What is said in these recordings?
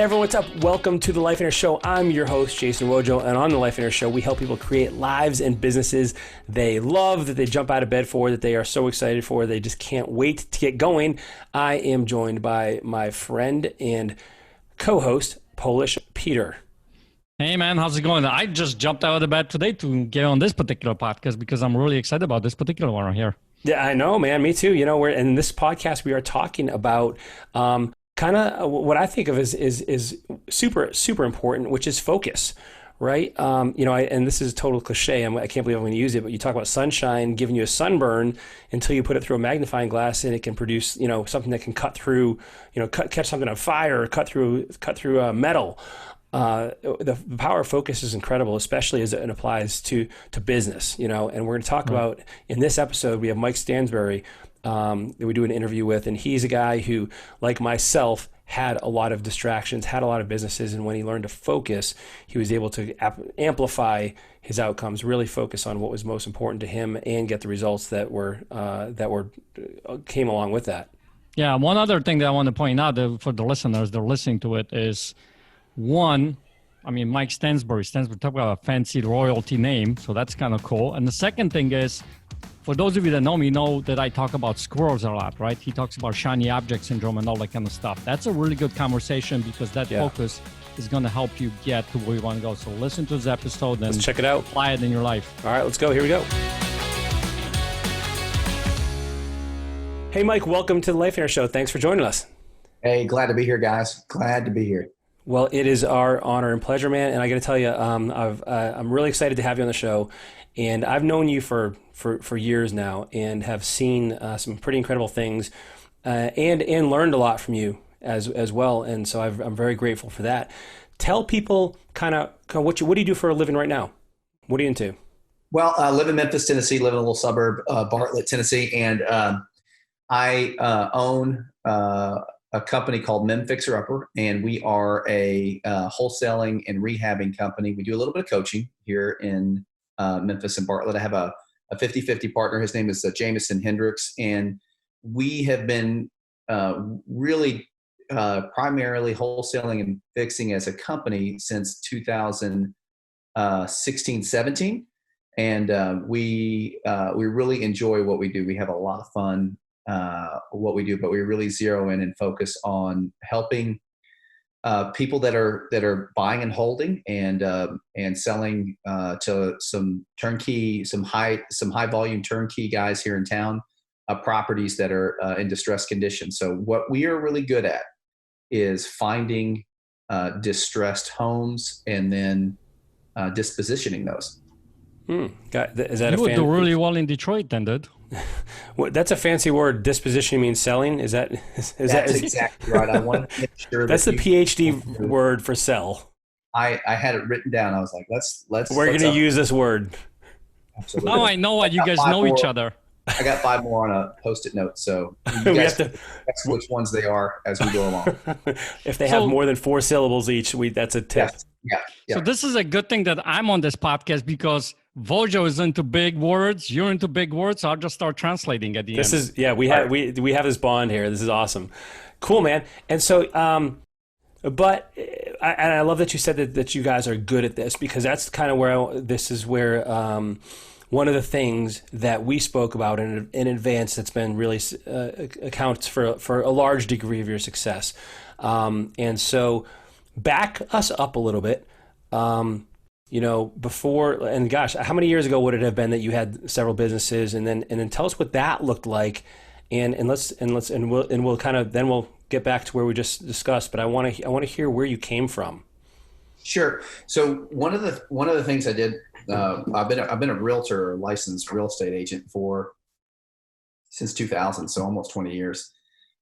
Hey everyone, what's up? Welcome to the Lifeonaire Show. I'm your host, Jason Wojo, and on the Lifeonaire Show, we help people create lives and businesses they love, that they jump out of bed for, that they are so excited for, they just can't wait to get going. I am joined by my friend and co-host, Polish Peter. Hey man, how's it going? I just jumped out of the bed today to get on this particular podcast because I'm really excited about this particular one right here. Yeah, I know, man. Me too. You know, we're in this podcast, we are talking about kind of what I think of is super important, which is focus, right? And this is a total cliche. I can't believe I'm going to use it, but you talk about sunshine giving you a sunburn until you put it through a magnifying glass and it can produce, something that can cut through, catch something on fire, or cut through metal. The power of focus is incredible, especially as it applies to business, and we're going to talk about, in this episode, we have Mike Stansbury, that we do an interview with, and he's a guy who, like myself, had a lot of distractions, had a lot of businesses, and when he learned to focus, he was able to amplify his outcomes, really focus on what was most important to him, and get the results that came along with that. Yeah, one other thing that I want to point out for the listeners that are listening to it is, Mike Stansbury, talk about a fancy royalty name, so that's kind of cool. And the second thing is, for those of you that know me, know that I talk about squirrels a lot, right? He talks about shiny object syndrome and all that kind of stuff. That's a really good conversation because that focus is going to help you get to where you want to go. So listen to this episode and let's check it out. Apply it in your life. All right, let's go. Here we go. Hey, Mike, welcome to the Lifeonaire Show. Thanks for joining us. Hey, glad to be here, guys. Glad to be here. Well, it is our honor and pleasure, man. And I got to tell you, I'm really excited to have you on the show. And I've known you for years now, and have seen some pretty incredible things, and learned a lot from you as well. And so I'm very grateful for that. Tell people kind of what do you do for a living right now? What are you into? Well, I live in Memphis, Tennessee. Live in a little suburb, Bartlett, Tennessee, and I own a company called Mem Fixer Upper, and we are a wholesaling and rehabbing company. We do a little bit of coaching here in Memphis and Bartlett. I have a 50-50 partner. His name is Jameson Hendricks, and we have been really primarily wholesaling and fixing as a company since 2016-17, and we really enjoy what we do. We have a lot of fun what we do, but we really zero in and focus on helping people that are buying and holding and selling to some turnkey, some high volume turnkey guys here in town, properties that are in distressed condition. So what we are really good at is finding distressed homes and then dispositioning those. Is that you would do really well in Detroit, then, dude. Well, that's a fancy word. Disposition means selling. Is that exactly right? I want to make sure that's the PhD word for sell. I had it written down. I was like, let's. We're going to use this word. Absolutely. Now I know what you guys know each other. I got 5 more on a Post-it note, so you guys have to guess which ones they are as we go along. If they have more than 4 syllables each, that's a tip. Yeah. So this is a good thing that I'm on this podcast because Wojo is into big words. You're into big words. So I'll just start translating at the end. We have this bond here. This is awesome. Cool, man. And so, but I love that you said that you guys are good at this, because that's kind of where one of the things that we spoke about in advance that's been really accounts for a large degree of your success. And so back us up a little bit. Before, and gosh, how many years ago would it have been that you had several businesses, and then tell us what that looked like, and we'll get back to where we just discussed. But I want to hear where you came from. Sure. So one of the things I did, I've been a realtor, a licensed real estate agent since 2000, so almost 20 years.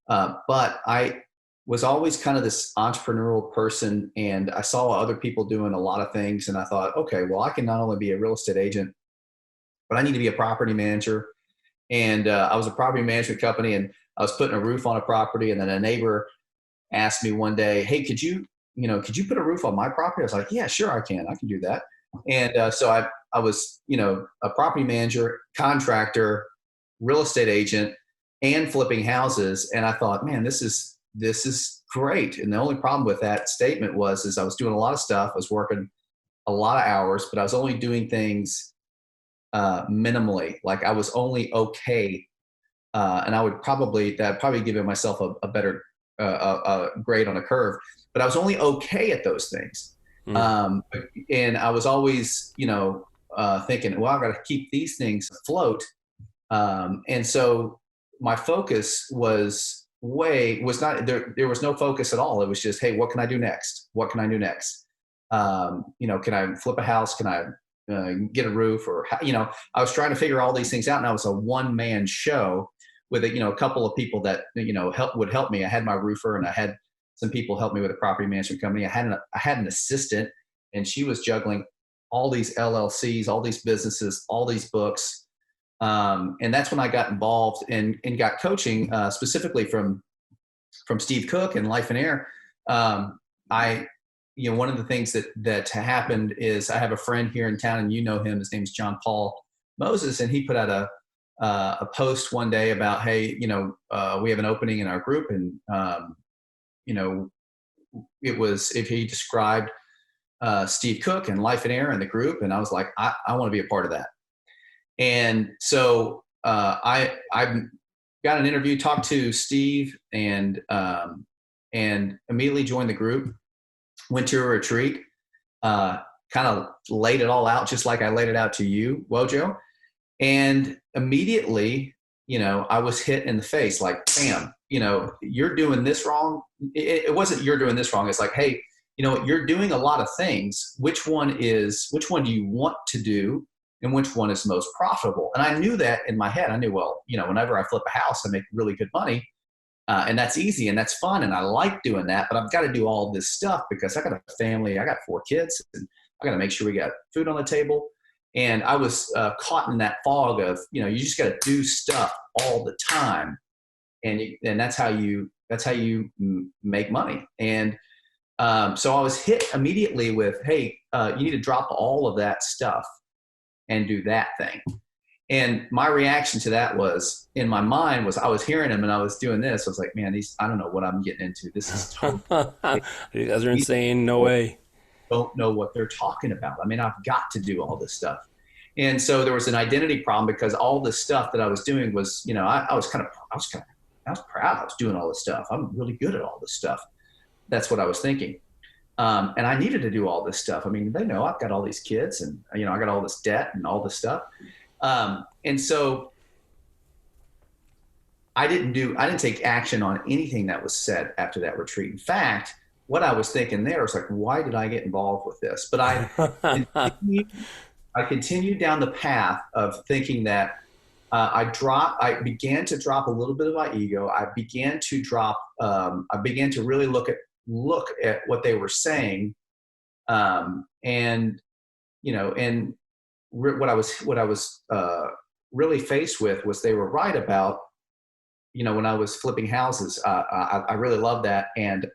But I was always kind of this entrepreneurial person, and I saw other people doing a lot of things, and I thought, okay, well, I can not only be a real estate agent, but I need to be a property manager. And I was a property management company, and I was putting a roof on a property, and then a neighbor asked me one day, hey, could you put a roof on my property? I was like, yeah, sure, I can do that. And so I was, a property manager, contractor, real estate agent, and flipping houses. And I thought, man, this is this is great. And the only problem with that statement is I was doing a lot of stuff. I was working a lot of hours, but I was only doing things minimally. Like I was only okay. And I'd probably give myself a better grade on a curve, but I was only okay at those things. And I was always, thinking, well, I've got to keep these things afloat. And so my focus was not there. There was no focus at all. It was just, hey, what can I do next? What can I do next? Can I flip a house? Can I get a roof? Or, I was trying to figure all these things out. And I was a one-man show with a couple of people that, would help me. I had my roofer and I had some people help me with a property management company. I had an assistant, and she was juggling all these LLCs, all these businesses, all these books. And that's when I got involved and got coaching, specifically from Steve Cook and Lifeonaire. One of the things that happened is I have a friend here in town, and him. His name's John Paul Moses, and he put out a post one day about, hey, we have an opening in our group, and if he described Steve Cook and Lifeonaire and the group, and I was like, I want to be a part of that. And so I got an interview, talked to Steve, and immediately joined the group. Went to a retreat, kind of laid it all out just like I laid it out to you, Wojo. And immediately, I was hit in the face, like, bam, you're doing this wrong. It wasn't you're doing this wrong. It's like, hey, you're doing a lot of things. Which one do you want to do? And which one is most profitable? And I knew that in my head. I knew, well, whenever I flip a house, I make really good money. And that's easy and that's fun. And I like doing that, but I've got to do all this stuff because I got a family. I got 4 kids, and I got to make sure we got food on the table. And I was caught in that fog of, you just got to do stuff all the time. And that's how you make money. And so I was hit immediately with, hey, you need to drop all of that stuff and do that thing. And my reaction to that was, in my mind, was I was hearing him and I was doing this. I was like, man, I don't know what I'm getting into. This is totally you guys are insane. No way. Don't know what they're talking about. I mean, I've got to do all this stuff. And so there was an identity problem because all this stuff that I was doing was, I was proud. I was doing all this stuff. I'm really good at all this stuff. That's what I was thinking. And I needed to do all this stuff. I mean, they know I've got all these kids, and, I got all this debt and all this stuff. And so I didn't take action on anything that was said after that retreat. In fact, what I was thinking there was like, why did I get involved with this? But I continued down the path of thinking that I began to drop a little bit of my ego. I began to really look at what they were saying. What I was really faced with was they were right about, when I was flipping houses. I really loved that, and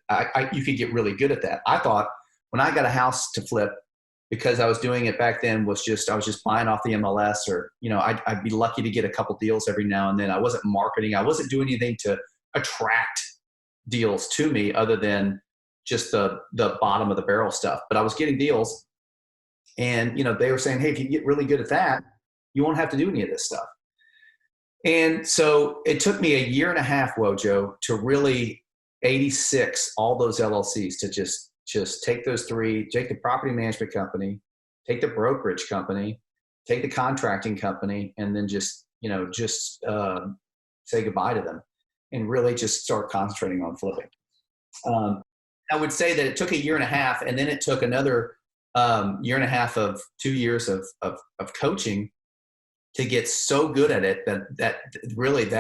you could get really good at that. I thought when I got a house to flip, because I was doing it back then, I was just buying off the MLS, or I'd be lucky to get a couple deals every now and then. I wasn't marketing. I wasn't doing anything to attract deals to me other than just the bottom of the barrel stuff. But I was getting deals. And, they were saying, hey, if you get really good at that, you won't have to do any of this stuff. And so it took me a year and a half, Wojo, to really 86 all those LLCs, to just take those 3, take the property management company, take the brokerage company, take the contracting company, and then just say goodbye to them and really just start concentrating on flipping. I would say that it took a year and a half, and then it took another year and a half of 2 years of coaching to get so good at it that really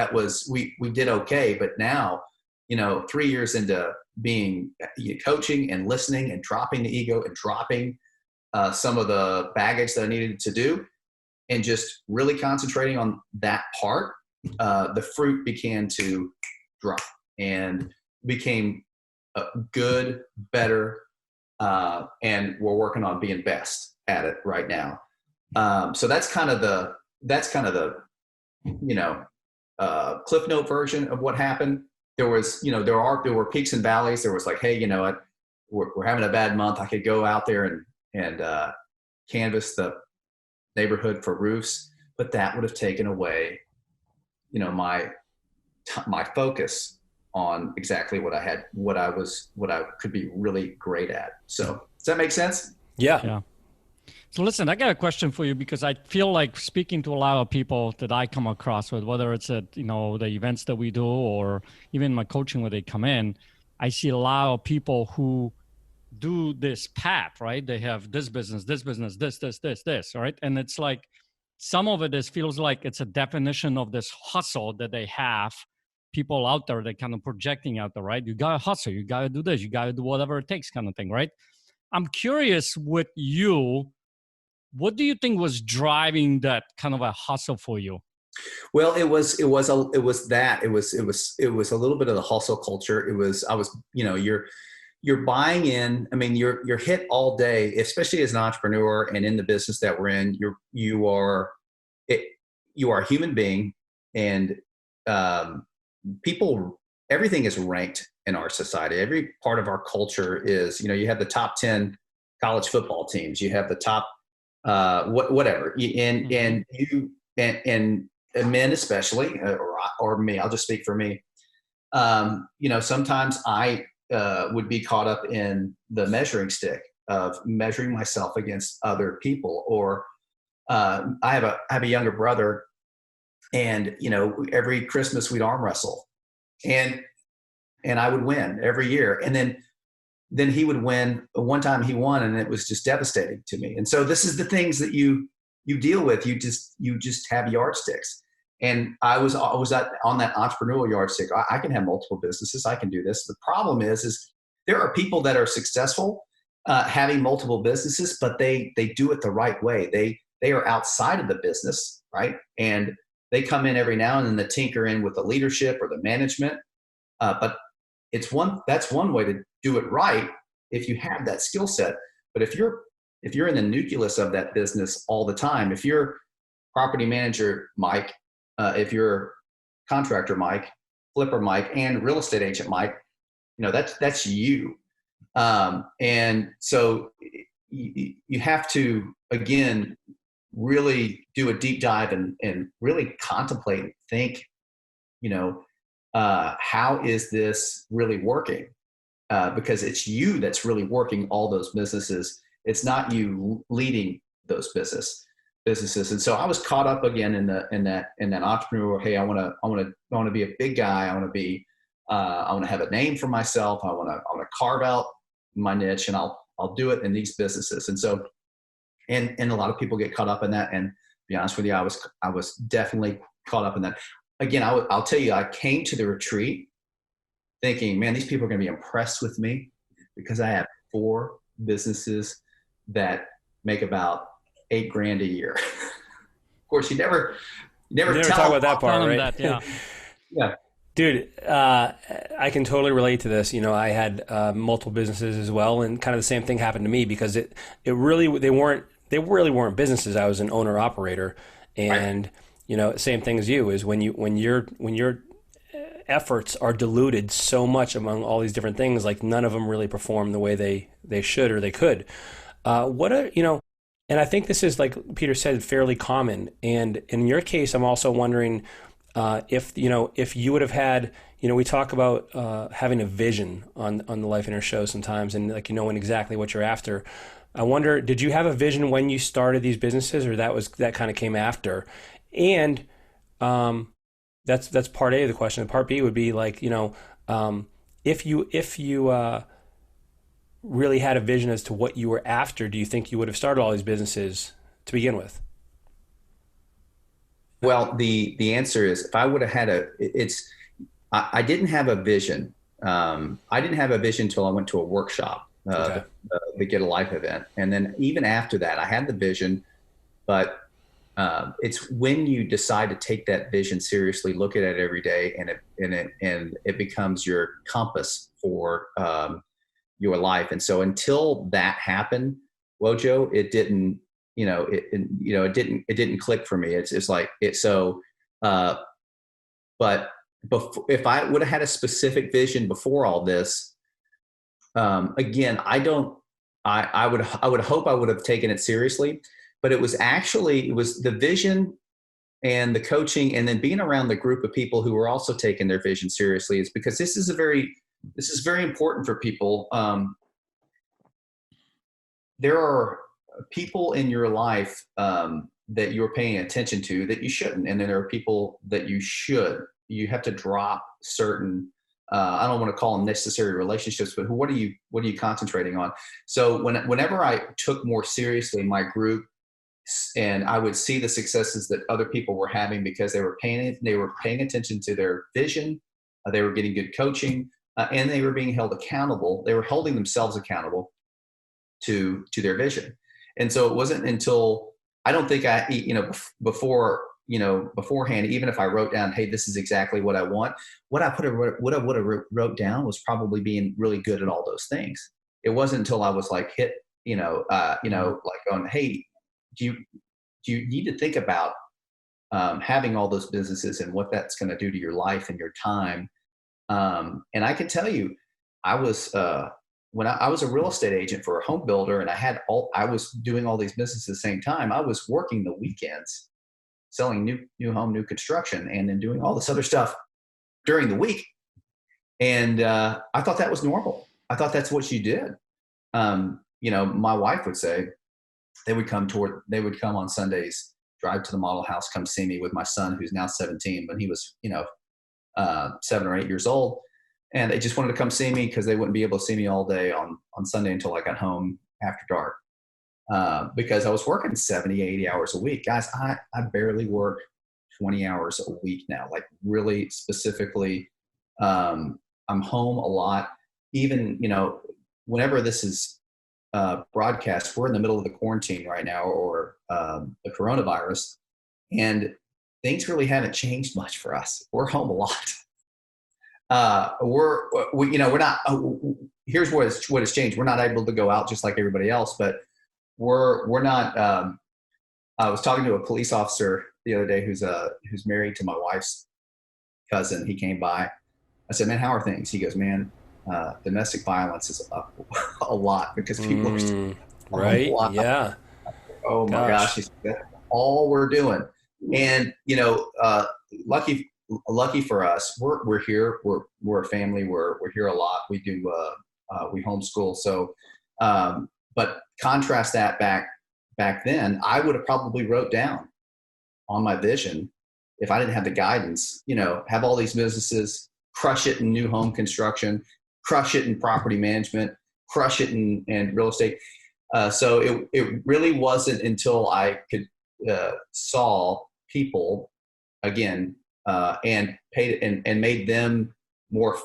we did okay. But now, 3 years into being coaching and listening and dropping the ego and dropping some of the baggage that I needed to do, and just really concentrating on that part, the fruit began to drop and became good, better, and we're working on being best at it right now. So that's kind of the Cliff Note version of what happened. there was, there were peaks and valleys. There was like, hey, you know what, we're having a bad month. I could go out there and canvass the neighborhood for roofs, but that would have taken away, my focus on exactly what I could be really great at. So does that make sense? Yeah. So listen, I got a question for you, because I feel like speaking to a lot of people that I come across with, whether it's at, the events that we do or even my coaching where they come in, I see a lot of people who do this path, right? They have this business, this, right? And it's like, some of it feels like it's a definition of this hustle that they have, people out there that kind of projecting out there, right? You got to hustle, you got to do this, you got to do whatever it takes kind of thing, right? I'm curious with you, what do you think was driving that kind of a hustle for you? Well, it was a little bit of the hustle culture. You're buying in. I mean, you're hit all day, especially as an entrepreneur and in the business that we're in. You are a human being, and everything is ranked in our society. Every part of our culture is, you have the top 10 college football teams. You have the top whatever, and men especially, or me. I'll just speak for me. Sometimes I would be caught up in the measuring stick of measuring myself against other people. Or I have a younger brother, and every Christmas we'd arm wrestle, and I would win every year, and then he would win. One time he won, and it was just devastating to me. And so this is the things that you deal with. You just have yardsticks. And I was on that entrepreneurial yardstick. I can have multiple businesses. I can do this. The problem is there are people that are successful having multiple businesses, but they do it the right way. They are outside of the business, right? And they come in every now and then to tinker in with the leadership or the management. But that's one way to do it right if you have that skill set. But if you're in the nucleus of that business all the time, if you're property manager Mike, if you're contractor Mike, flipper Mike, and real estate agent Mike, that's you. And so you have to, again, really do a deep dive and really contemplate and think, how is this really working? Because it's you that's really working all those businesses. It's not you leading those businesses. And so I was caught up again in that entrepreneurial. Hey, I want to be a big guy. I want to have a name for myself. I want to carve out my niche, and I'll do it in these businesses. And so, and a lot of people get caught up in that. And to be honest with you, I was definitely caught up in that. Again, I'll tell you, I came to the retreat thinking, man, these people are going to be impressed with me because I have 4 businesses that make about $8,000 a year. Of course, you never talk about that part, right? That, yeah. Yeah. Dude, I can totally relate to this. I had multiple businesses as well, and kind of the same thing happened to me because they really weren't businesses. I was an owner operator, and same thing as you is when your efforts are diluted so much among all these different things, like none of them really perform the way they should or they could. And I think this is, like Peter said, fairly common. And in your case, I'm also wondering if you would have had, we talk about having a vision on the Lifeonaire Show sometimes, and knowing exactly what you're after. I wonder, did you have a vision when you started these businesses, or that kind of came after? And that's part A of the question. Part B would be if you really had a vision as to what you were after, do you think you would have started all these businesses to begin with? Well, the answer is, if I would have had I didn't have a vision. I didn't have a vision until I went to a workshop, the Get a Life event. And then even after that, I had the vision, but it's when you decide to take that vision seriously, look at it every day, and it becomes your compass for your life. And so until that happened, Wojo, it didn't, it didn't click for me. It's like it. So, but if I would have had a specific vision before all this, again, I would hope I would have taken it seriously, but it was the vision and the coaching, and then being around the group of people who were also taking their vision seriously, is because this is very important for people. There are people in your life that you're paying attention to that you shouldn't, and then there are people that you should. You have to drop certain. I don't want to call them necessary relationships, but what are you concentrating on? So whenever I took more seriously my group, and I would see the successes that other people were having because they were paying attention to their vision, they were getting good coaching, and they were being held accountable. They were holding themselves accountable to their vision. And so it wasn't until, I don't think beforehand, even if I wrote down, hey, this is exactly what I want, what I would have wrote down was probably being really good at all those things. It wasn't until I was like hit, like going, hey, do you need to think about having all those businesses and what that's going to do to your life and your time. And I can tell you, I was when I was a real estate agent for a home builder, and I was doing all these businesses at the same time. I was working the weekends, selling new home, new construction, and then doing all this other stuff during the week. And I thought that was normal. I thought that's what you did. My wife would say they would come on Sundays, drive to the model house, come see me with my son, who's now 17, when he was, 7 or 8 years old. And they just wanted to come see me because they wouldn't be able to see me all day on Sunday until I got home after dark. Because I was working 70, 80 hours a week. Guys, I barely work 20 hours a week now, like really specifically. I'm home a lot. Even, whenever this is broadcast, we're in the middle of the quarantine right now, or the coronavirus, and things really haven't changed much for us. We're home a lot. We're not, here's what has changed. We're not able to go out just like everybody else, but we're not, I was talking to a police officer the other day who's married to my wife's cousin. He came by. I said, man, how are things? He goes, man, domestic violence is up a lot because people are right. Yeah. Oh my gosh. That's all we're doing. And, lucky for us, we're here. We're a family. We're here a lot. We do, we homeschool. So, but contrast that back then, I would have probably wrote down on my vision, if I didn't have the guidance, have all these businesses, crush it in new home construction, crush it in property management, crush it in real estate. So it really wasn't until I could saw people again and paid and made them more,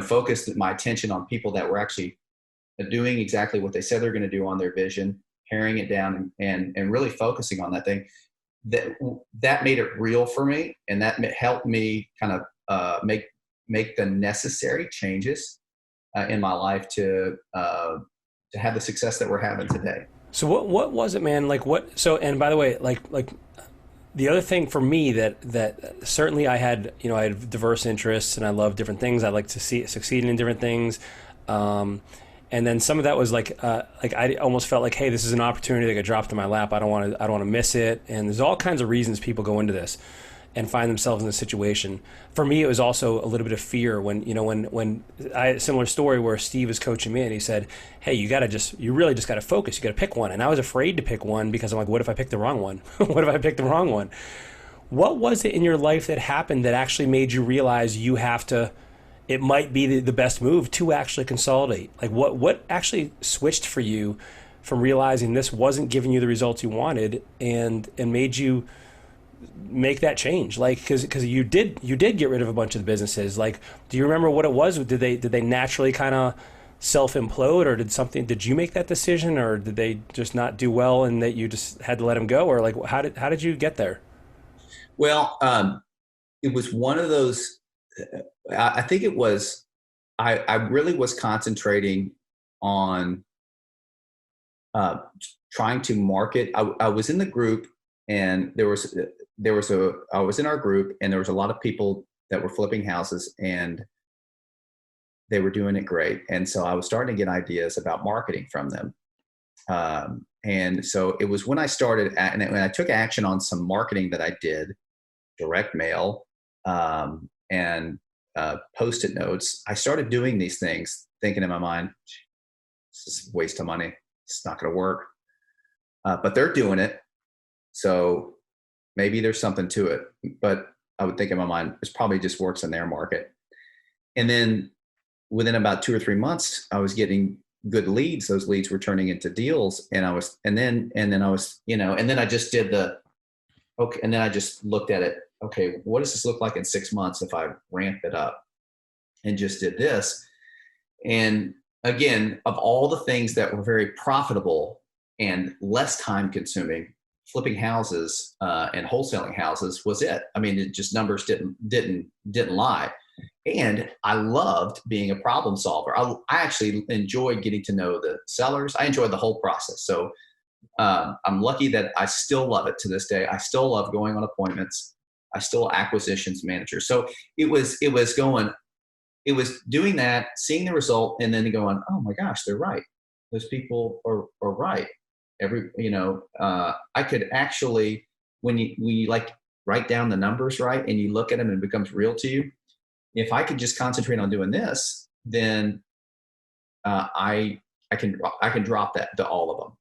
focused my attention on people that were actually doing exactly what they said they're going to do on their vision, paring it down and really focusing on that thing. That made it real for me, and that helped me kind of make the necessary changes in my life to have the success that we're having today. So what was it, man? Like what? So, and by the way, like the other thing for me that certainly I had diverse interests and I love different things. I like to see succeeding in different things. And then some of that was like I almost felt like, hey, this is an opportunity that got dropped in my lap. I don't want to miss it. And there's all kinds of reasons people go into this and find themselves in this situation. For me, it was also a little bit of fear when I had a similar story where Steve was coaching me and he said, hey, you really just got to focus. You got to pick one. And I was afraid to pick one because I'm like, what if I pick the wrong one? What if I pick the wrong one? What was it in your life that happened that actually made you realize it might be the best move to actually consolidate? Like what actually switched for you from realizing this wasn't giving you the results you wanted and made you make that change? Like, because you did get rid of a bunch of the businesses. Like, do you remember what it was? Did they naturally kind of self implode, or did you make that decision, or did they just not do well and that you just had to let them go? Or like, how did you get there? Well, it was one of those, I think it was, I really was concentrating on trying to market. I was in the group, and I was in our group, and there was a lot of people that were flipping houses, and they were doing it great. And so I was starting to get ideas about marketing from them. And so it was when I started, and when I took action on some marketing that I did, direct mail, and Post-it notes. I started doing these things, thinking in my mind, this is a waste of money. It's not going to work. But they're doing it. So maybe there's something to it. But I would think in my mind, this probably just works in their market. And then within about 2 or 3 months, I was getting good leads. Those leads were turning into deals. And I then I just did okay. And then I just looked at it. Okay, what does this look like in 6 months if I ramp it up, and just did this? And again, of all the things that were very profitable and less time consuming, flipping houses and wholesaling houses was it. I mean, it just, numbers didn't lie. And I loved being a problem solver. I actually enjoyed getting to know the sellers. I enjoyed the whole process. So I'm lucky that I still love it to this day. I still love going on appointments. I still acquisitions manager. So it was doing that, seeing the result, and then going, oh my gosh, they're right. Those people are right. I could actually, when you like write down the numbers right and you look at them and it becomes real to you. If I could just concentrate on doing this, then I can drop that to all of them.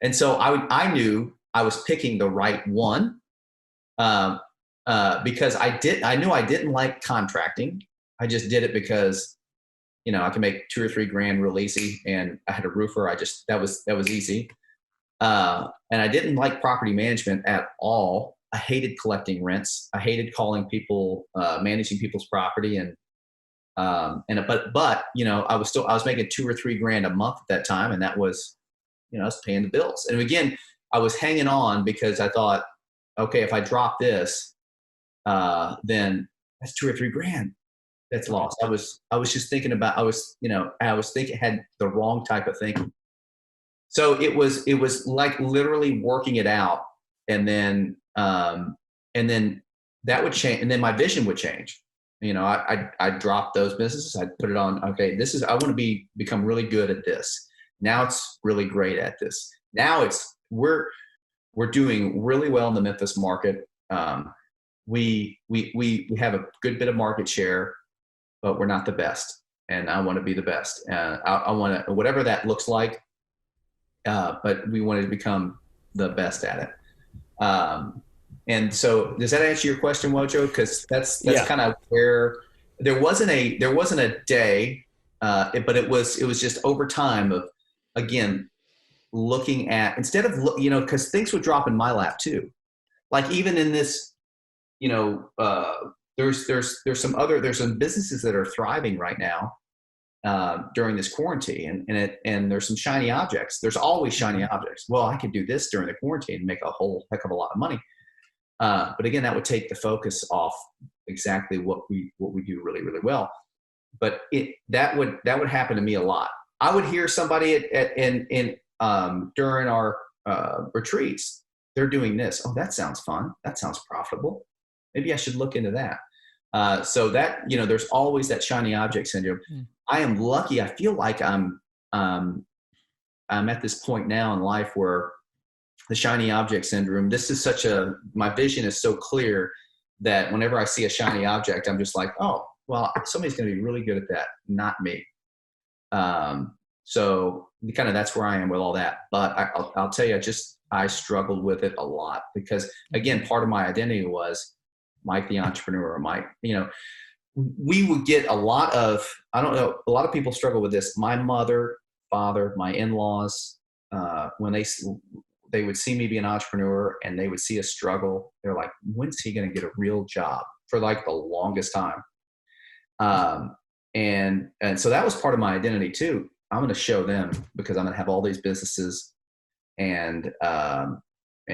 And so I knew I was picking the right one. Because I knew I didn't like contracting. I just did it because, I could make $2 or $3 grand real easy, and I had a roofer. That was easy. And I didn't like property management at all. I hated collecting rents. I hated calling people, managing people's property. But I was making $2 or $3 grand a month at that time. And that was, I was paying the bills. And again, I was hanging on because I thought, okay, if I drop this, then that's $2 or $3 grand that's lost. I was just thinking about, had the wrong type of thinking. So it was like literally working it out. And then that would change. And then my vision would change. I dropped those businesses. I'd put it on, okay, I want to become really good at this. Now it's really great at this. Now we're doing really well in the Memphis market. We have a good bit of market share, but we're not the best. And I want to be the best. I want to, whatever that looks like. But we wanted to become the best at it. And so does that answer your question, Wojo? Because that's kind of where there wasn't a day, but it was just over time of, again, looking at, instead of, because things would drop in my lap too. Like even in this, there's some businesses that are thriving right now during this quarantine, and there's some shiny objects. There's always shiny objects. Well, I could do this during the quarantine and make a whole heck of a lot of money. But again, that would take the focus off exactly what we do really, really well. But that would happen to me a lot. I would hear somebody during our retreats, they're doing this. Oh, that sounds fun. That sounds profitable. Maybe I should look into that. So that, there's always that shiny object syndrome. I am lucky. I feel like I'm at this point now in life where the shiny object syndrome, my vision is so clear that whenever I see a shiny object, I'm just like, oh, well, somebody's going to be really good at that, not me. So kind of that's where I am with all that. But I'll tell you, I struggled with it a lot because, again, part of my identity was Mike the entrepreneur. Mike, we would get a lot of, I don't know, a lot of people struggle with this. My mother, father, my in-laws, when they would see me be an entrepreneur and they would see a struggle, they're like, when's he going to get a real job, for like the longest time? And so that was part of my identity too. I'm going to show them because I'm going to have all these businesses and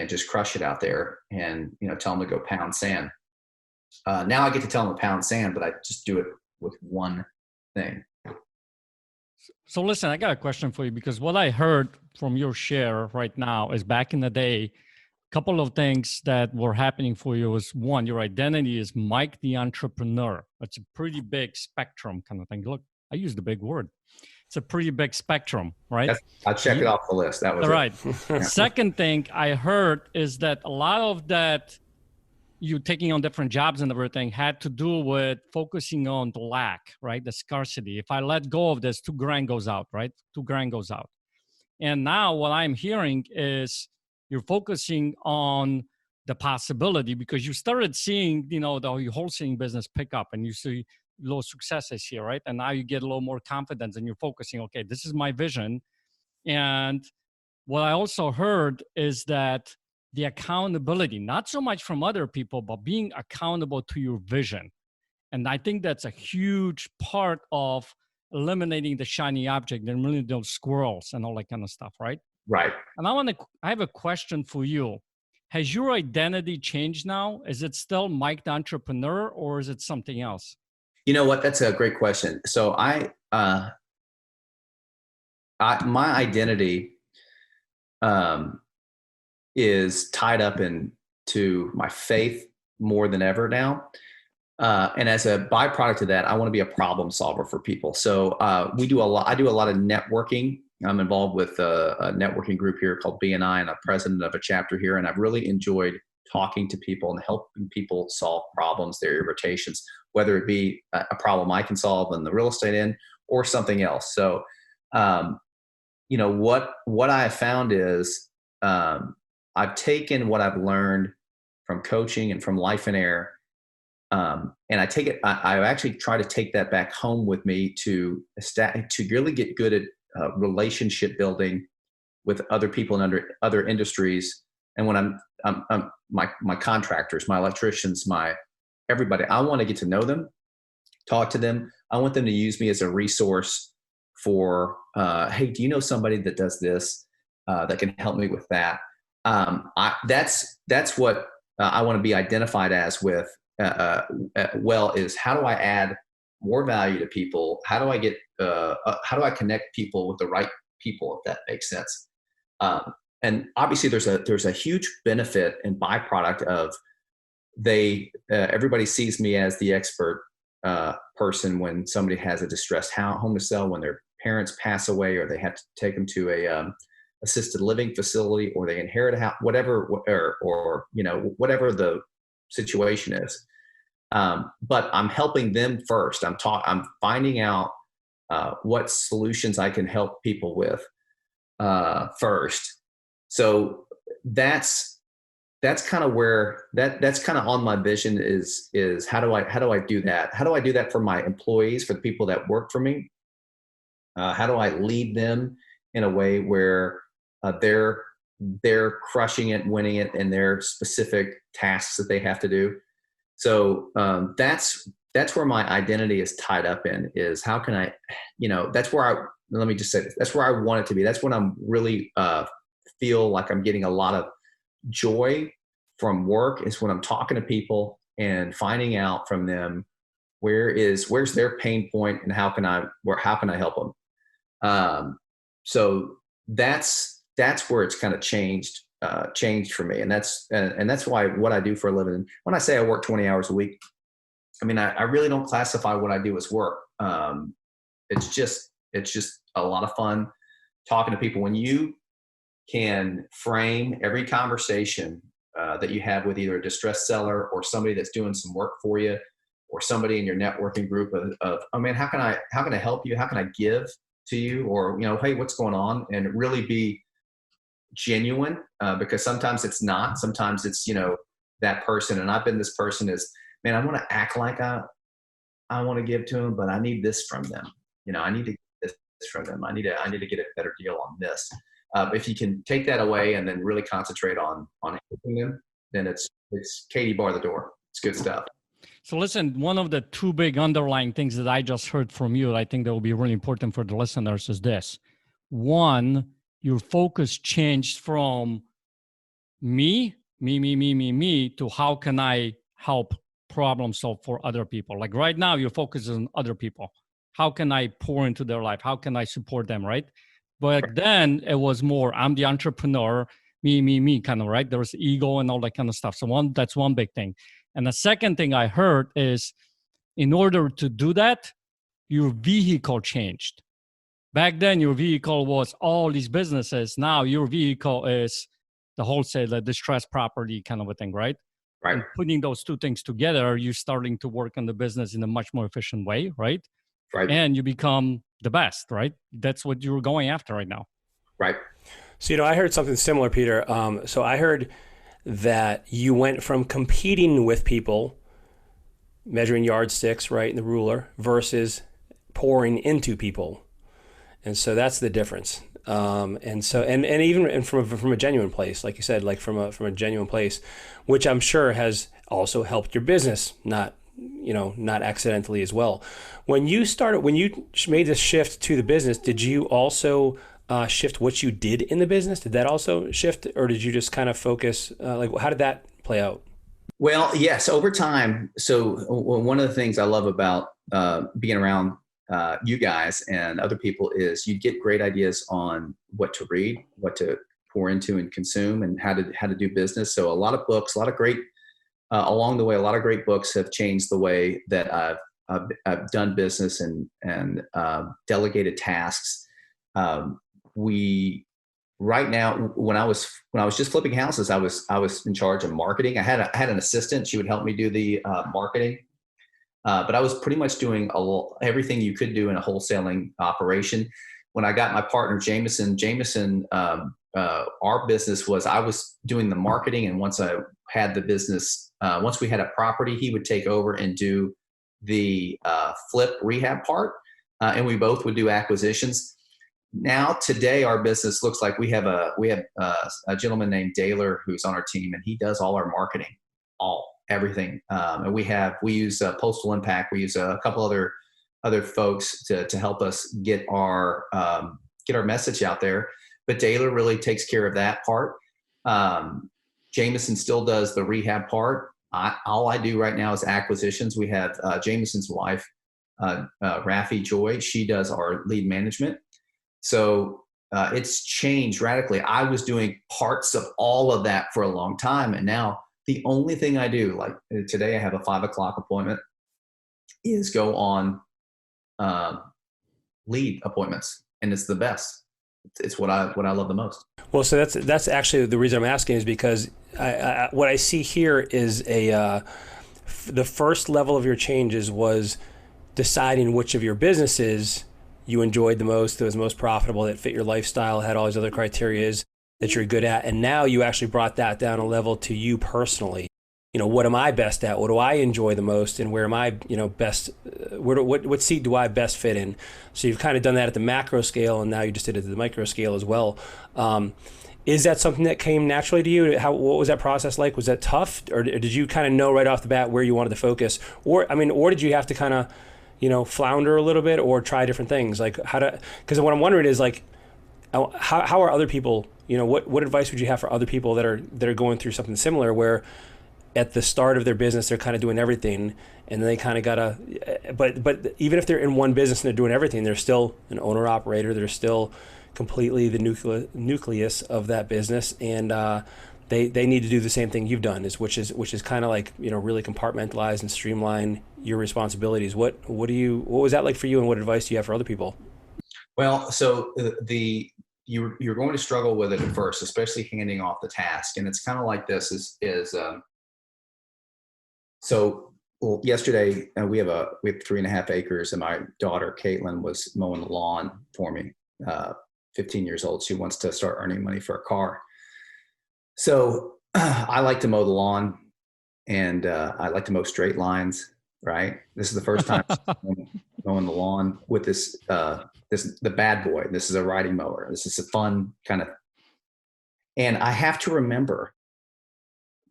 just crush it out there and, tell them to go pound sand. Now I get to tell them to pound sand, but I just do it with one thing. So listen, I got a question for you, because what I heard from your share right now is back in the day, couple of things that were happening for you was, one, your identity is Mike the entrepreneur. That's a pretty big spectrum kind of thing. Look, I used the big word. It's a pretty big spectrum, right? I'll check it off the list. That was all right. Yeah. Second thing I heard is that a lot of that you taking on different jobs and everything had to do with focusing on the lack, right? The scarcity. If I let go of this, $2,000 goes out, right? $2,000 goes out. And now what I'm hearing is you're focusing on the possibility, because you started seeing, the wholesaling business pick up and you see little successes here, right? And now you get a little more confidence and you're focusing, okay, this is my vision. And what I also heard is that the accountability, not so much from other people, but being accountable to your vision. And I think that's a huge part of eliminating the shiny object and really those squirrels and all that kind of stuff, right? Right. And I have a question for you. Has your identity changed now? Is it still Mike the entrepreneur, or is it something else? You know what? That's a great question. So my identity is tied up into my faith more than ever now. And as a byproduct of that, I want to be a problem solver for people. So I do a lot of networking. I'm involved with a networking group here called BNI, and I'm president of a chapter here. And I've really enjoyed talking to people and helping people solve problems, their irritations, whether it be a problem I can solve in the real estate end or something else. So, what I have found is I've taken what I've learned from coaching and from Lifeonaire, and I actually try to take that back home with me to really get good at relationship building with other people in other industries. And when I'm my contractors, my electricians, my everybody, I want to get to know them, talk to them. I want them to use me as a resource for, hey, do you know somebody that does this, that can help me with that? That's what I want to be identified as with, is how do I add more value to people? How do I connect people with the right people, if that makes sense? And obviously there's a huge benefit and byproduct of everybody sees me as the expert person when somebody has a distressed home to sell, when their parents pass away, or they have to take them to a assisted living facility, or they inherit a house, whatever, or whatever the situation is. But I'm helping them first. I'm finding out what solutions I can help people with first. So that's kind of where that's kind of on my vision is how do I do that? How do I do that for my employees, for the people that work for me? How do I lead them in a way where they're crushing it, winning it in their specific tasks that they have to do? So that's where my identity is tied up in, is how can I, that's where let me just say this, that's where I want it to be. That's when I'm really feel like I'm getting a lot of joy from work, is when I'm talking to people and finding out from them where's their pain point and how can I help them. So that's where it's kind of changed for me. And that's why what I do for a living, when I say I work 20 hours a week, I mean, I really don't classify what I do as work. It's just a lot of fun talking to people. When you can frame every conversation that you have with either a distressed seller or somebody that's doing some work for you, or somebody in your networking group of I mean, how can I help you? How can I give to you? Or, hey, what's going on? And really be genuine, because sometimes it's not. Sometimes it's, that person. And I've been this person is, man, I want to act like I want to give to them, but I need this from them. I need to get this from them. I need to get a better deal on this. If you can take that away and then really concentrate on helping them, then it's Katie bar the door. It's good stuff. So listen, one of the two big underlying things that I just heard from you, I think that will be really important for the listeners, is this. One, your focus changed from me to how can I help problem solve for other people. Like right now, your focus is on other people. How can I pour into their life? How can I support them, right? But then it was more, I'm the entrepreneur, me kind of, right? There's ego and all that kind of stuff. So that's one big thing. And the second thing I heard is, in order to do that, your vehicle changed. Back then, your vehicle was all these businesses. Now your vehicle is the wholesaler, distressed property kind of a thing, right? Right. And putting those two things together, you're starting to work on the business in a much more efficient way, right? Right. And you become the best, right? That's what you're going after right now. Right. So, I heard something similar, Peter. So I heard that you went from competing with people, measuring yardsticks, right, in the ruler, versus pouring into people. And so that's the difference. And even from a genuine place, like you said, like from a genuine place, which I'm sure has also helped your business, not accidentally as well. When you made this shift to the business, did you also shift what you did in the business? Did that also shift, or did you just kind of focus? How did that play out? Well, yes, over time. So one of the things I love about being around you guys and other people is you get great ideas on what to read, what to pour into and consume, and how to do business. So a lot of books, a lot of great along the way, a lot of great books have changed the way that I've done business and delegated tasks. Right now, when I was just flipping houses, I was in charge of marketing. I had an assistant; she would help me do the marketing. But I was pretty much doing everything you could do in a wholesaling operation. When I got my partner, Jameson, our business was, I was doing the marketing. And once I had the business, once we had a property, he would take over and do the flip rehab part. And we both would do acquisitions. Now, today, our business looks like we have a gentleman named Daler who's on our team, and he does all our marketing, everything. And we use Postal Impact. We use a couple other folks to help us get our message out there. But Daler really takes care of that part. Jameson still does the rehab part. All I do right now is acquisitions. We have Jameson's wife, Raffi Joy. She does our lead management. So it's changed radically. I was doing parts of all of that for a long time, and now the only thing I do, like today, I have a 5:00 appointment, is go on lead appointments, and it's the best. It's what I love the most. Well, so that's actually the reason I'm asking, is because what I see here is the first level of your changes was deciding which of your businesses you enjoyed the most, that was most profitable, that fit your lifestyle, had all these other criterias that you're good at. And now you actually brought that down a level to you personally. What am I best at? What do I enjoy the most? And where am I, best, what seat do I best fit in? So you've kind of done that at the macro scale, and now you just did it at the micro scale as well. Is that something that came naturally to you? What was that process like? Was that tough? Or did you kind of know right off the bat where you wanted to focus? Or did you have to kind of, flounder a little bit or try different things? Because what I'm wondering is how are other people, what advice would you have for other people that are going through something similar, where at the start of their business, they're kind of doing everything, and then they kind of gotta, but even if they're in one business and they're doing everything, they're still an owner operator. They're still completely the nucleus of that business. And, they need to do the same thing you've done, which is kind of like, really compartmentalize and streamline your responsibilities. What was that like for you, and what advice do you have for other people? Well, so you're going to struggle with it at first, especially handing off the task. And it's kind of like this yesterday we have 3.5 acres, and my daughter Caitlin was mowing the lawn for me. 15 years old. She wants to start earning money for a car. So I like to mow the lawn, and I like to mow straight lines. Right. This is the first time mowing the lawn with this the bad boy. This is a riding mower. This is a fun kind of, and I have to remember.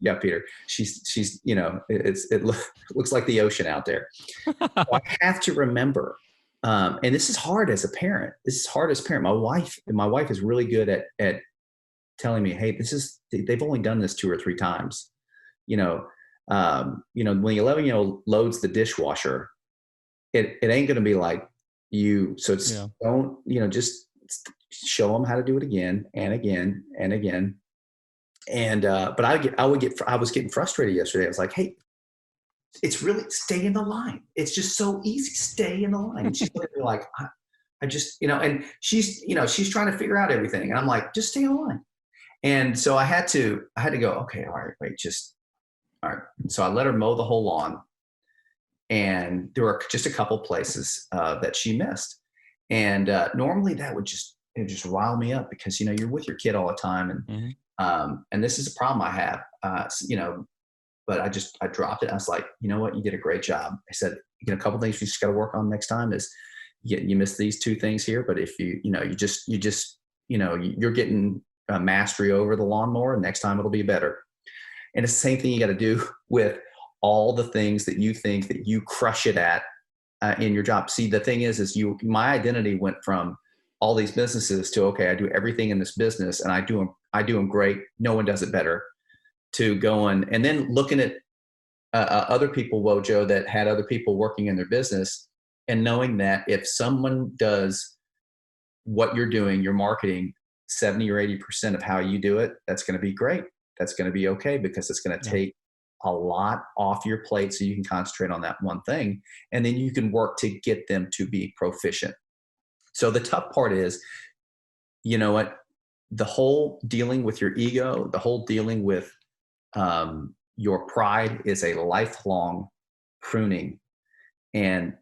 Yeah, Peter, she's it looks like the ocean out there. So I have to remember, and this is hard as a parent. My wife is really good at telling me, hey, they've only done this 2 or 3 times. When the 11-year-old loads the dishwasher, it ain't going to be like you. So don't, just show them how to do it again and again and again. And, but I was getting frustrated yesterday. I was like, hey, it's really stay in the line. It's just so easy. Stay in the line. And she's literally like, I just, and she's trying to figure out everything. And I'm like, just stay in the line. And so I had to go, okay, all right, wait, all right. So I let her mow the whole lawn, and there were just a couple places that she missed. And normally that would just rile me up because, you're with your kid all the time. And, and this is a problem I have, but I dropped it. I was like, you know what? You did a great job. I said, a couple things you just got to work on next time is you missed these two things here. But if you're getting mastery over the lawnmower, and next time it'll be better. And it's the same thing you got to do with all the things that you think that you crush it at in your job. See, the thing is my identity went from all these businesses to, okay, I do everything in this business and I do them great. No one does it better, to going and then looking at other people, Wojo, that had other people working in their business, and knowing that if someone does what you're doing, your marketing, 70 or 80% of how you do it, that's going to be great. That's going to be okay, because it's going to take a lot off your plate so you can concentrate on that one thing. And then you can work to get them to be proficient. So the tough part is, the whole dealing with your ego, the whole dealing with your pride is a lifelong pruning, and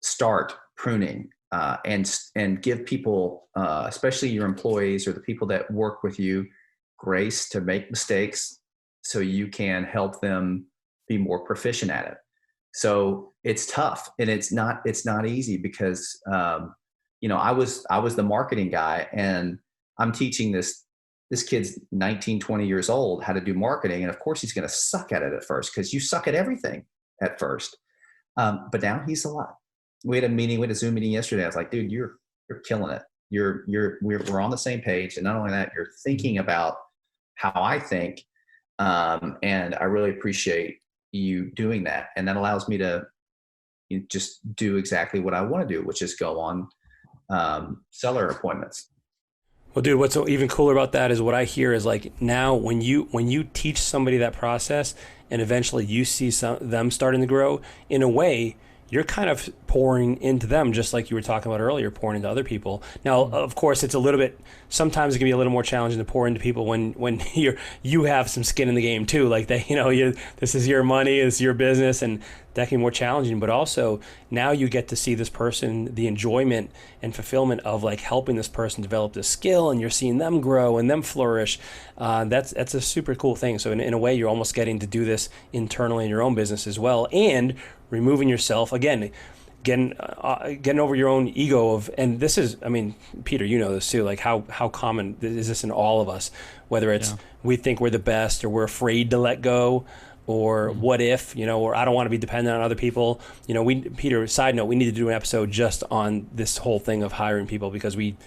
start pruning and give people, especially your employees or the people that work with you, grace to make mistakes so you can help them be more proficient at it. So it's tough, and it's not easy because, I was the marketing guy, and I'm teaching this kid's 19, 20 years old how to do marketing. And of course he's going to suck at it at first, because you suck at everything at first. But now he's a lot. We had a Zoom meeting yesterday. I was like, dude, you're killing it. We're on the same page. And not only that, you're thinking about how I think. And I really appreciate you doing that. And that allows me to just do exactly what I want to do, which is go on seller appointments. Well, dude, what's even cooler about that is what I hear is like, now when you teach somebody that process, and eventually you see them starting to grow, in a way, you're kind of pouring into them, just like you were talking about earlier, pouring into other people. Now, of course, it's a little bit, sometimes it can be a little more challenging to pour into people when you have some skin in the game too. Like this is your money, it's your business, and that can be more challenging. But also, now you get to see this person, the enjoyment and fulfillment of like helping this person develop this skill, and you're seeing them grow and them flourish. That's a super cool thing. So in a way, you're almost getting to do this internally in your own business as well, and removing yourself again, getting over your own ego of, and this is, Peter, you know this too, like how common is this in all of us, whether it's we think we're the best, or we're afraid to let go, or what if, or I don't want to be dependent on other people. Peter, side note, we need to do an episode just on this whole thing of hiring people, because we've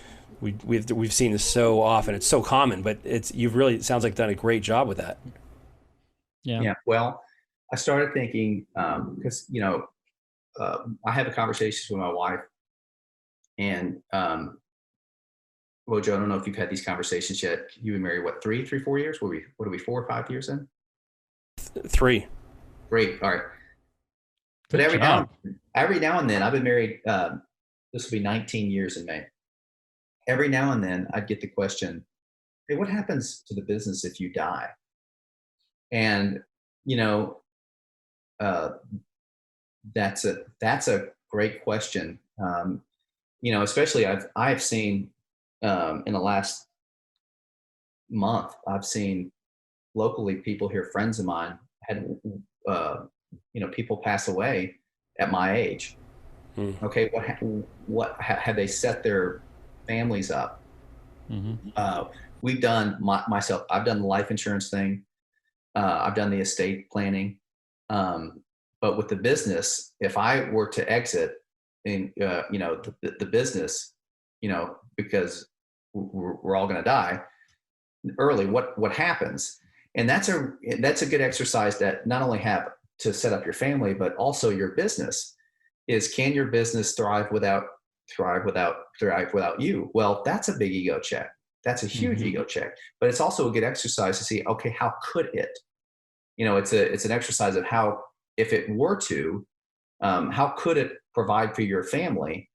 seen this so often. It's so common, but you've really, it sounds like done a great job with that. Yeah. Well, I started thinking, because, I have a conversation with my wife, and, Wojo, I don't know if you've had these conversations yet. You've been married, what, 4 years? What are we, 4 or 5 years in? 3. Great. All right. But every now and then, I've been married, this will be 19 years in May. Every now and then I'd get the question, hey, what happens to the business if you die? And, that's a great question. Especially I've seen in the last month, I've seen locally people here, friends of mine had, people pass away at my age. Okay. What have they set their families up? We've done I've done the life insurance thing. I've done the estate planning. But with the business, if I were to exit in, the business, because we're all going to die early, what happens? And that's a good exercise that not only have to set up your family, but also your business is, can your business thrive without you? Well, that's a big ego check. That's a huge ego check, but it's also a good exercise to see, okay, how could it? It's an exercise of how, if it were to, how could it provide for your family?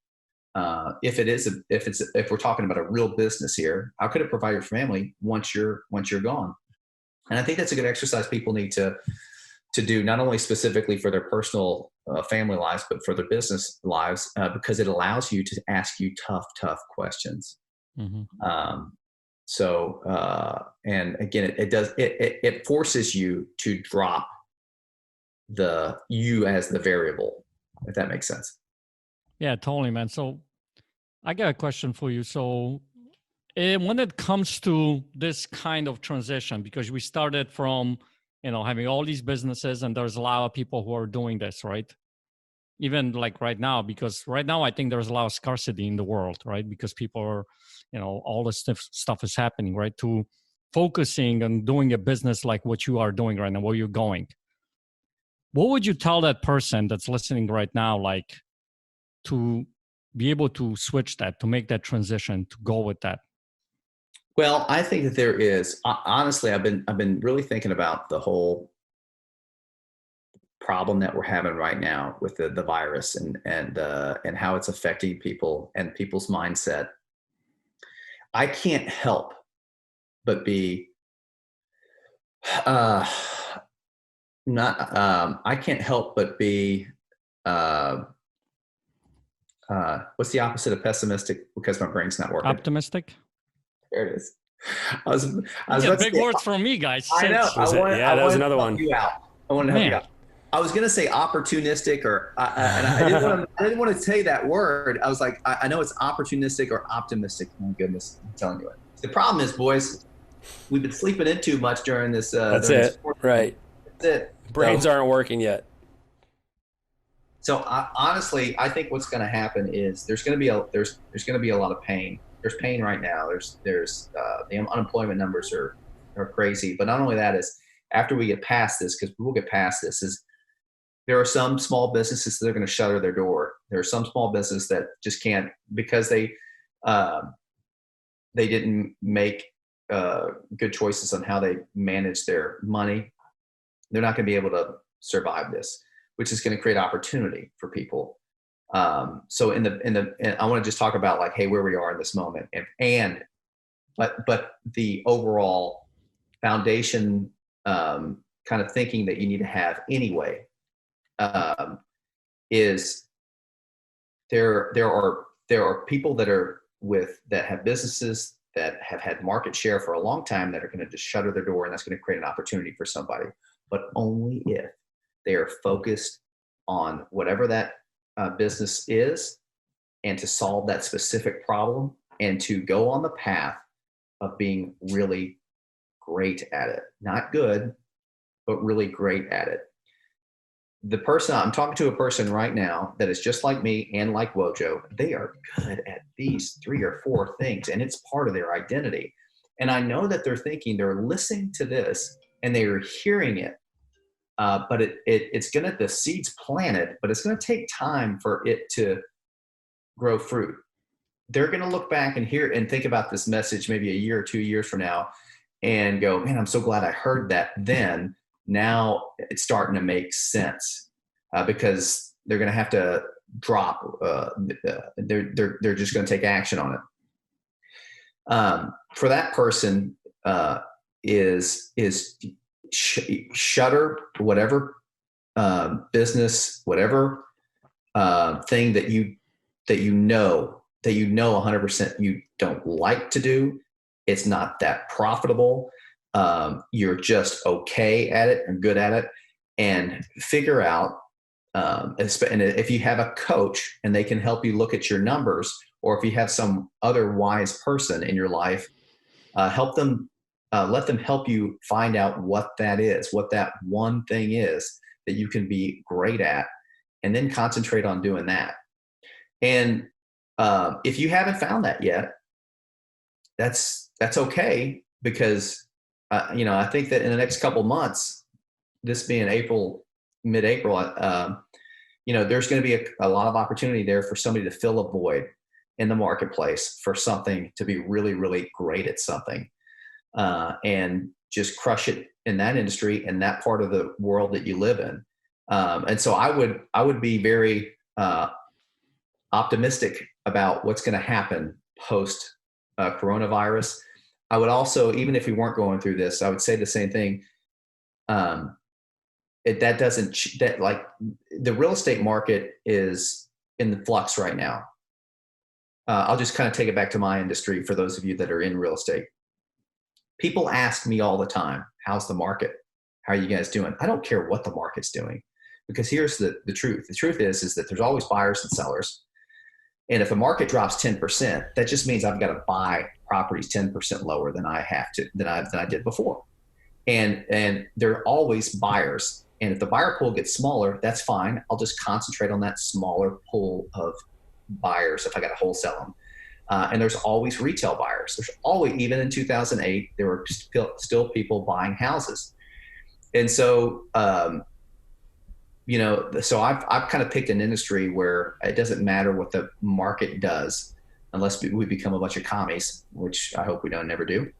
If we're talking about a real business here, how could it provide your family once you're gone? And I think that's a good exercise people need to do, not only specifically for their personal family lives, but for their business lives, because it allows you to ask you tough questions. And again, it forces you to drop the you as the variable, if that makes sense. Yeah, totally, man. So I got a question for you. So when it comes to this kind of transition, because we started from, having all these businesses, and there's a lot of people who are doing this, right? Even like right now, because right now I think there's a lot of scarcity in the world, right? Because people are, all this stuff is happening, right? To focusing on doing a business like what you are doing right now, where you're going. What would you tell that person that's listening right now, like, to be able to switch that, to make that transition, to go with that? Well, I think that there is, honestly, I've been really thinking about the whole problem that we're having right now with the virus and how it's affecting people and people's mindset. I can't help but be I can't help but be what's the opposite of pessimistic? Because my brain's not working. Optimistic. There it is. I was big words from me, guys. I know. That was another one. I want to help you out. I was going to say opportunistic, and I didn't want to say that word. I was like, I know it's opportunistic or optimistic. My goodness, I'm telling you it. The problem is, boys, we've been sleeping in too much during this. That's it. Right. That's it. Brains aren't working yet. So honestly, I think what's going to happen is there's going to be a lot of pain. There's pain right now. There's the unemployment numbers are crazy. But not only that, is after we get past this, because we'll get past this, is there are some small businesses that are going to shutter their door. There are some small businesses that just can't, because they didn't make good choices on how they manage their money. They're not going to be able to survive this, which is going to create opportunity for people. So and I want to just talk about, like, hey, where we are in this moment, but the overall foundation kind of thinking that you need to have anyway is there are people that have businesses that have had market share for a long time that are going to just shutter their door, and that's going to create an opportunity for somebody, but only if they are focused on whatever that business is, and to solve that specific problem, and to go on the path of being really great at it. Not good, but really great at it. I'm talking to a person right now that is just like me and like Wojo. They are good at these 3 or 4 things, and it's part of their identity. And I know that they're listening to this and they are hearing it. But it's going to, the seed's planted, but it's going to take time for it to grow fruit. They're going to look back and hear and think about this message maybe a year or 2 years from now and go, man, I'm so glad I heard that then. Now it's starting to make sense, because they're going to have to drop. They're just going to take action on it. For that person, is shutter whatever business, whatever thing that you know 100% you don't like to do. It's not that profitable. You're just okay at it and good at it, and figure out. And if you have a coach and they can help you look at your numbers, or if you have some other wise person in your life, help them. Let them help you find out what that is, what that one thing is that you can be great at, and then concentrate on doing that. And if you haven't found that yet, that's okay, because I think that in the next couple months, this being mid-April, there's going to be a lot of opportunity there for somebody to fill a void. in the marketplace for something to be really, really great at something, and just crush it in that industry and that part of the world that you live in. And so I would be very optimistic about what's going to happen post coronavirus. I would also, even if we weren't going through this, I would say the same thing. That the real estate market is in the flux right now. I'll just kind of take it back to my industry for those of you that are in real estate. People ask me all the time, how's the market? How are you guys doing? I don't care what the market's doing, because here's the truth. The truth is that there's always buyers and sellers. And if the market drops 10%, that just means I've got to buy properties 10% lower than I did before. And there are always buyers. And if the buyer pool gets smaller, that's fine. I'll just concentrate on that smaller pool of buyers if I got to wholesale them. And there's always retail buyers. There's always, even in 2008, there were still people buying houses. And so, so I've kind of picked an industry where it doesn't matter what the market does, unless we become a bunch of commies, which I hope we don't never do.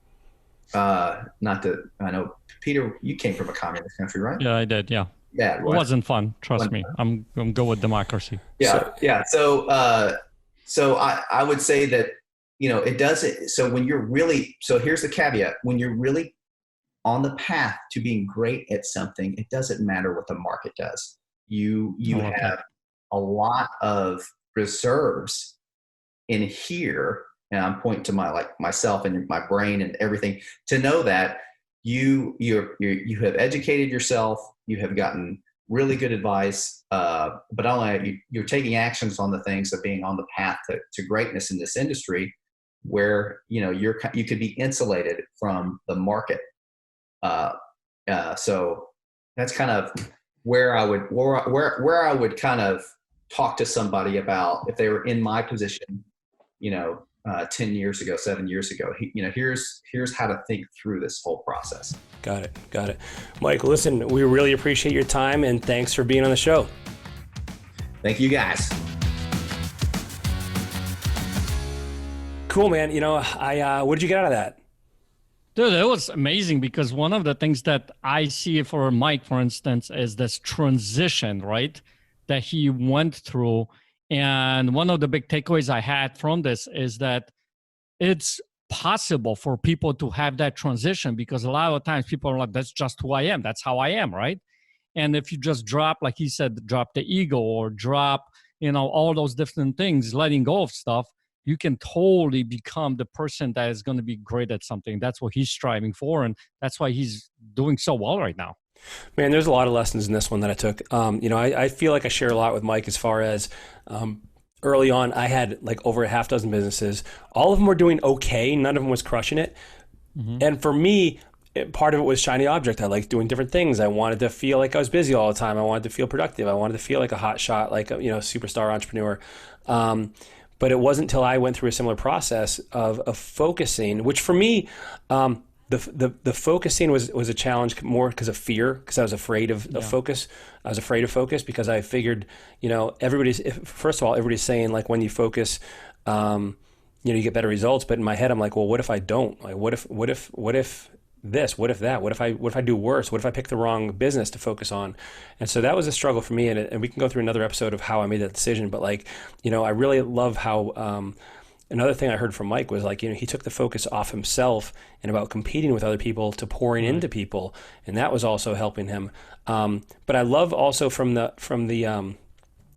I know, Peter, you came from a communist country, right? Yeah, I did. Yeah. Yeah. It wasn't fun. Trust me. I'm good with democracy. Yeah. Yeah. So I would say that, it doesn't. So when you're really, so here's the caveat: when you're really on the path to being great at something, it doesn't matter what the market does. You have a lot of reserves in here, and I'm pointing to myself and my brain and everything, to know that you have educated yourself, you have gotten really good advice, but not only you're taking actions on the things of being on the path to greatness in this industry, where you could be insulated from the market. So that's kind of where I would kind of talk to somebody about, if they were in my position, 10 years ago, 7 years ago, here's how to think through this whole process. Got it. Mike, listen, we really appreciate your time, and thanks for being on the show. Thank you, guys. Cool, man. What did you get out of that? Dude, it was amazing, because one of the things that I see for Mike, for instance, is this transition, right, that he went through. And one of the big takeaways I had from this is that it's possible for people to have that transition, because a lot of times people are like, that's just who I am. That's how I am, right? And if you just drop, like he said, drop the ego, or drop, all those different things, letting go of stuff, you can totally become the person that is going to be great at something. That's what he's striving for. And that's why he's doing so well right now. Man, there's a lot of lessons in this one that I took. I feel like I share a lot with Mike, as far as early on, I had like over a half dozen businesses. All of them were doing okay. None of them was crushing it. Mm-hmm. And for me, part of it was shiny object. I liked doing different things. I wanted to feel like I was busy all the time. I wanted to feel productive. I wanted to feel like a hot shot, like a superstar entrepreneur. But it wasn't until I went through a similar process of focusing, which for me, the focusing was a challenge more because of fear, because I was afraid of focus. I was afraid of focus because I figured, first of all, everybody's saying, like, when you focus, you get better results. But in my head, I'm like, well, what if I don't? Like, what if this? What if that? What if I do worse? What if I pick the wrong business to focus on? And so that was a struggle for me. And we can go through another episode of how I made that decision. But I really love how, another thing I heard from Mike was he took the focus off himself and about competing with other people to pouring into people. And that was also helping him. But I love also from the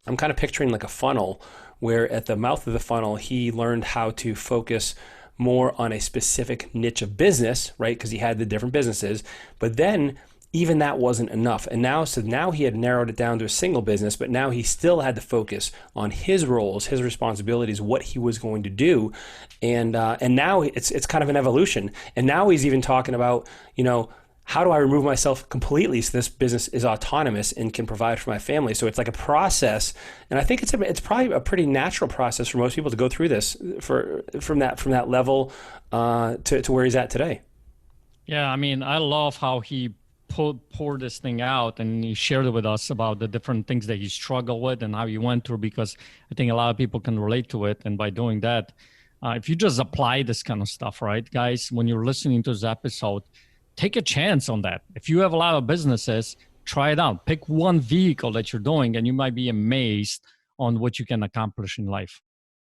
I'm kind of picturing like a funnel, where at the mouth of the funnel, he learned how to focus more on a specific niche of business, right? Because he had the different businesses, but then even that wasn't enough. And now he had narrowed it down to a single business, but now he still had to focus on his roles, his responsibilities, what he was going to do. And now it's kind of an evolution. And now he's even talking about, how do I remove myself completely so this business is autonomous and can provide for my family? So it's like a process, and I think it's probably a pretty natural process for most people to go through this from that level to where he's at today. Yeah, I mean, I love how he pour this thing out, and he shared it with us about the different things that he struggled with and how he went through, because I think a lot of people can relate to it. And by doing that, if you just apply this kind of stuff, right, guys, when you're listening to this episode, take a chance on that. If you have a lot of businesses, try it out. Pick one vehicle that you're doing, and you might be amazed on what you can accomplish in life.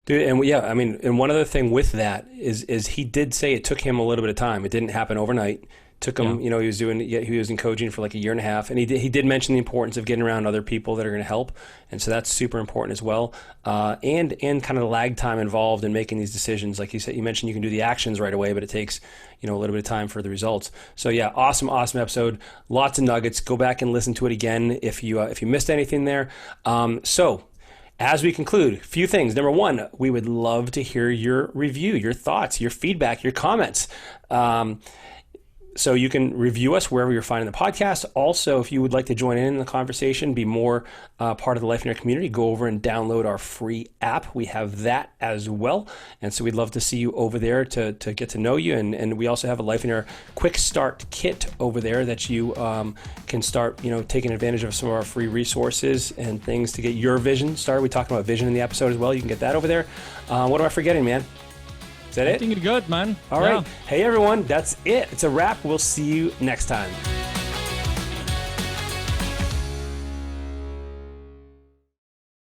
Dude, and yeah, I mean, and one other thing with that is he did say it took him a little bit of time. It didn't happen overnight. Took him, you know, he was in coaching for like a year and a half, and he did mention the importance of getting around other people that are going to help, and so that's super important as well. And kind of the lag time involved in making these decisions. Like you said, you mentioned you can do the actions right away, but it takes, you know, a little bit of time for the results. So yeah, awesome episode. Lots of nuggets. Go back and listen to it again if you missed anything there. So as we conclude, a few things. Number one, we would love to hear your review, your thoughts, your feedback, your comments. So you can review us wherever you're finding the podcast. Also, if you would like to join in the conversation, be more part of the Lifeonaire community, go over and download our free app. We have that as well. And so we'd love to see you over there to get to know you. And we also have a Lifeonaire quick start kit over there that you can start, you know, taking advantage of some of our free resources and things to get your vision started. We talked about vision in the episode as well. You can get that over there. What am I forgetting, man? Is that it? I think you're good, man. All right. Hey, everyone. That's it. It's a wrap. We'll see you next time.